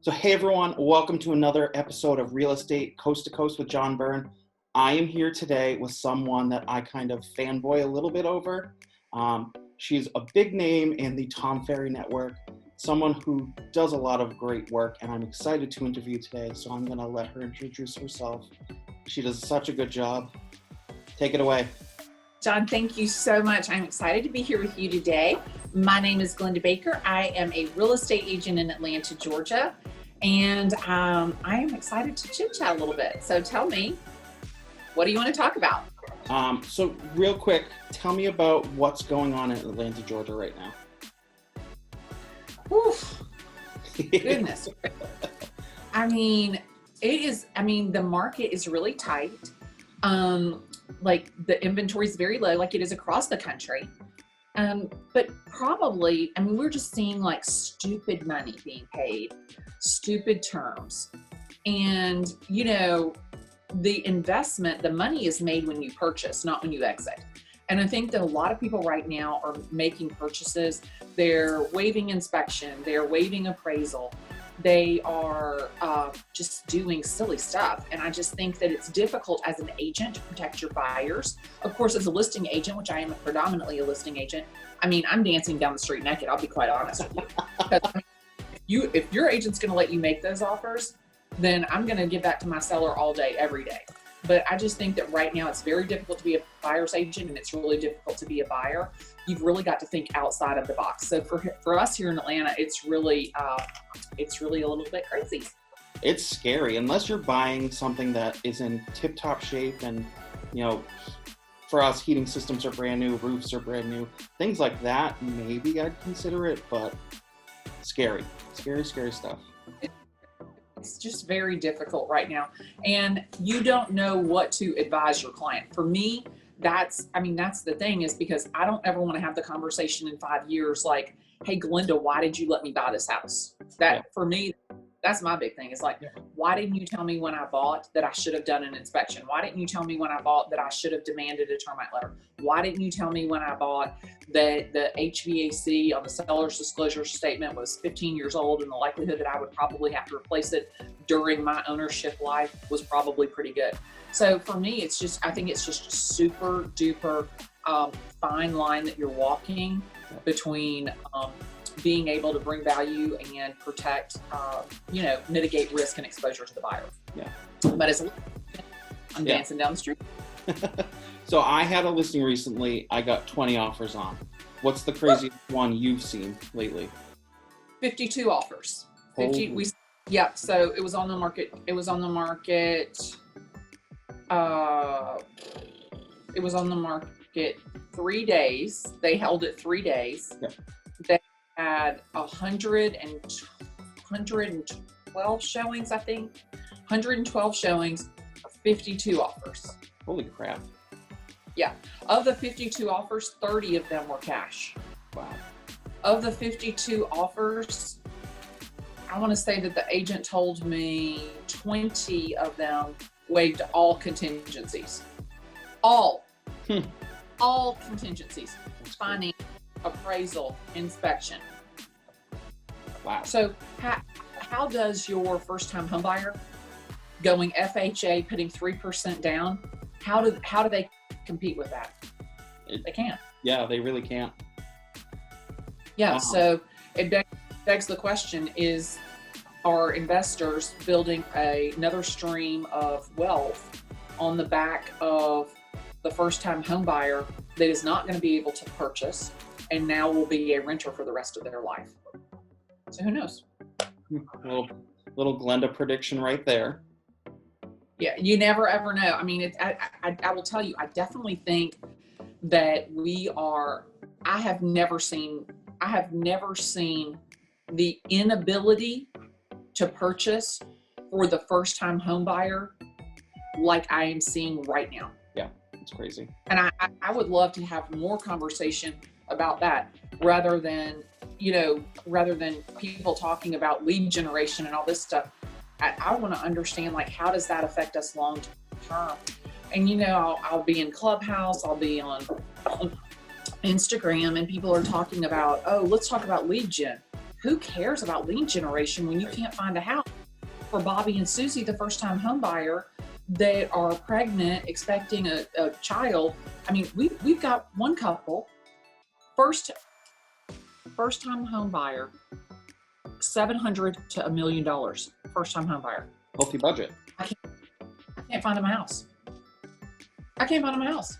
So hey everyone, welcome to another episode of Real Estate Coast to Coast with Jon Byrne. I am here today with someone that I kind of fanboy a little bit over. She's a big name in the Tom Ferry network, someone who does a lot of great work, and I'm excited to interview today, so I'm going to let her introduce herself. She does such a good job. Take it away. Jon, thank you so much. I'm excited to be here with you today. My name is Glennda Baker. I am a real estate agent in Atlanta, Georgia, and I am excited to chit chat a little bit. So tell me, what do you want to talk about? So real quick, tell me about what's going on in Atlanta, Georgia right now. Oof, goodness. The market is really tight. Like the inventory is very low, like it is across the country. But probably, we're just seeing like stupid money being paid, stupid terms. And, the investment, the money is made when you purchase, not when you exit. And I think that a lot of people right now are making purchases. They're waiving inspection, they're waiving appraisal. They are just doing silly stuff. And I just think that it's difficult as an agent to protect your buyers. Of course, as a listing agent, which I am predominantly a listing agent, I'm dancing down the street naked, I'll be quite honest with you. Because if your agent's gonna let you make those offers, then I'm gonna give that to my seller all day, every day. But I just think that right now it's very difficult to be a buyer's agent, and it's really difficult to be a buyer. You've really got to think outside of the box. So for us here in Atlanta, it's really a little bit crazy. It's scary unless you're buying something that is in tip-top shape, and for us, heating systems are brand new, roofs are brand new, things like that. Maybe I'd consider it, but scary stuff. It's just very difficult right now. And you don't know what to advise your client. For me, that's the thing, is because I don't ever want to have the conversation in 5 years like, hey, Glennda, why did you let me buy this house? For me, that's my big thing. It's like, why didn't you tell me when I bought that I should have done an inspection? Why didn't you tell me when I bought that I should have demanded a termite letter? Why didn't you tell me when I bought that the HVAC on the seller's disclosure statement was 15 years old and the likelihood that I would probably have to replace it during my ownership life was probably pretty good? So for me, I think it's just a super duper fine line that you're walking between being able to bring value and protect, mitigate risk and exposure to the buyer. Yeah. But as I'm dancing down the street. So I had a listing recently. I got 20 offers on. What's the craziest one you've seen lately? 52 offers. 50. So it was on the market. It was on the market 3 days. They held it 3 days. Yep. They had 112 showings, I think. 112 showings, 52 offers. Holy crap. Yeah. Of the 52 offers, 30 of them were cash. Wow. Of the 52 offers, I want to say that the agent told me 20 of them waived all contingencies. All contingencies. Finding, appraisal, inspection. Wow. So how does your first-time homebuyer going FHA, putting 3% down, how do they compete with that? They can't. Yeah, they really can't. Yeah. Wow. So it begs the question: are investors building another stream of wealth on the back of the first-time homebuyer that is not going to be able to purchase and now will be a renter for the rest of their life? So who knows? Little Glennda prediction right there. Yeah, you never ever know. I will tell you, I definitely think that I have never seen the inability to purchase for the first-time home buyer like I am seeing right now. Yeah, it's crazy. And I would love to have more conversation about that rather than people talking about lead generation and all this stuff. I want to understand, like, how does that affect us long term? And I'll be in Clubhouse, I'll be on Instagram, and people are talking about, let's talk about lead gen. who cares about lead generation when you can't find a house? For Bobby and Susie, the first-time home buyer that are pregnant, expecting a child. I mean, we've got one couple, first-time home buyer, $700,000 to $1 million, first-time home buyer. Healthy budget. I can't find them a house. I can't find them a house.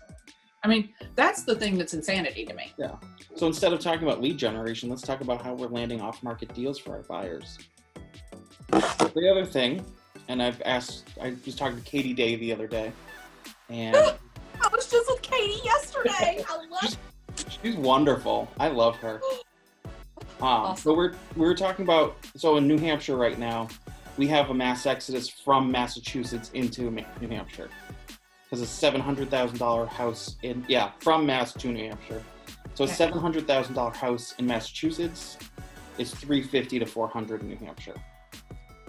I mean, that's the thing that's insanity to me. Yeah. So instead of talking about lead generation, let's talk about how we're landing off-market deals for our buyers. The other thing, and I was talking to Katie Day the other day, and I was just with Katie yesterday. I love she's wonderful. I love her. Awesome. So we're talking about, so in New Hampshire right now, we have a mass exodus from Massachusetts into New Hampshire. Because a $700,000 house from Mass to New Hampshire. So a $700,000 house in Massachusetts is $350,000 to $400,000 in New Hampshire.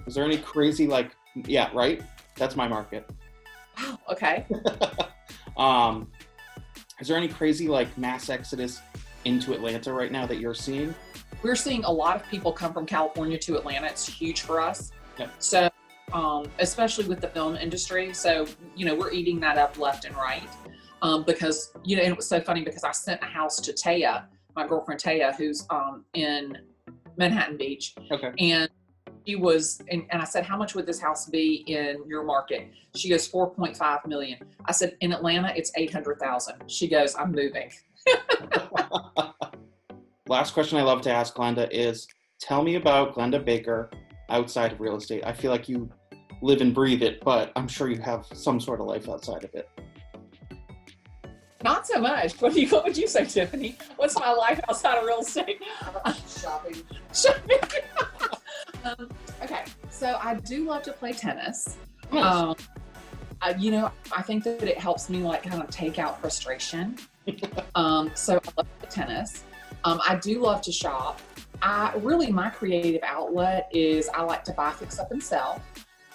Is there any crazy right? That's my market. Wow. Okay. Is there any crazy mass exodus into Atlanta right now that you're seeing? We're seeing a lot of people come from California to Atlanta. It's huge for us. Yeah. So, especially with the film industry. So, we're eating that up left and right. Because, and it was so funny because I sent a house to Taya, my girlfriend Taya, who's in Manhattan Beach. Okay. And she was, and I said, how much would this house be in your market? She goes, 4.5 million. I said, in Atlanta, it's 800,000. She goes, I'm moving. Last question I love to ask Glennda is, tell me about Glennda Baker outside of real estate. I feel like you live and breathe it, but I'm sure you have some sort of life outside of it. Not so much. What would you say, Tiffany? What's my life outside of real estate? Shopping. Okay, so I do love to play tennis. Nice. I think that it helps me kind of take out frustration. So I love tennis. I do love to shop. My creative outlet is I like to buy, fix up, and sell.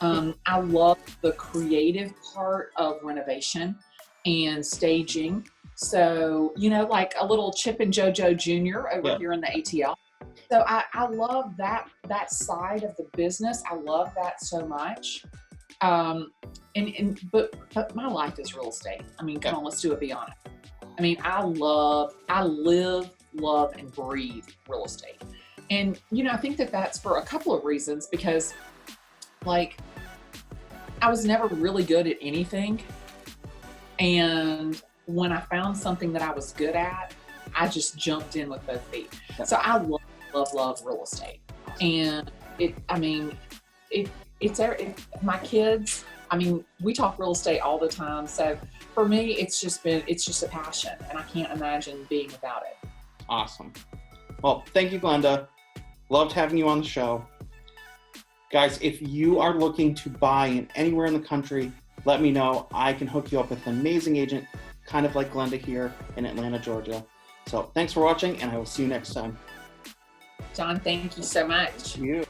I love the creative part of renovation and staging. So, like a little Chip and JoJo Jr. over here in the ATL. So I love that side of the business. I love that so much. But my life is real estate. I mean, come on, let's do it, be honest. I mean, I live, love, and breathe real estate. And, I think that that's for a couple of reasons, because I was never really good at anything. And when I found something that I was good at, I just jumped in with both feet. So I love real estate. And my kids, we talk real estate all the time. So for me, it's just a passion, and I can't imagine being without it. Awesome. Well, thank you, Glennda. Loved having you on the show. Guys, if you are looking to buy in anywhere in the country, let me know. I can hook you up with an amazing agent, kind of like Glennda here in Atlanta, Georgia. So thanks for watching, and I will see you next time. Jon, thank you so much. You.